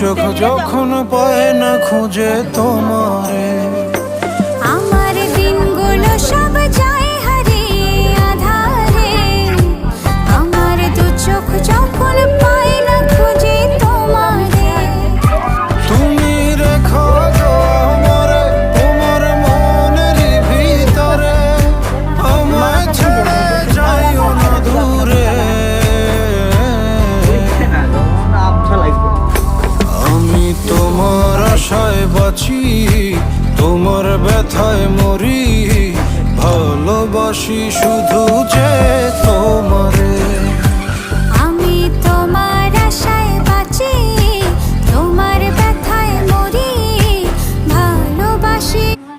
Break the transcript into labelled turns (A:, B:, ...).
A: চোখ যখন পায় না খুঁজে তোমারে,
B: আমার দিনগুলো সব যায় হারিয়ে আধারে, আমার দু চোখ যখন পায় না খুঁজে তোমারে।
A: তুমি রেখো গো আমারে তোমার মনের ভিতরে, আমায় ছেড়ে যাইও না দূরে। আমি তোমার আশায় বাঁচি, তোমার ব্যথায় মরি, ভালোবাসি শুধু যে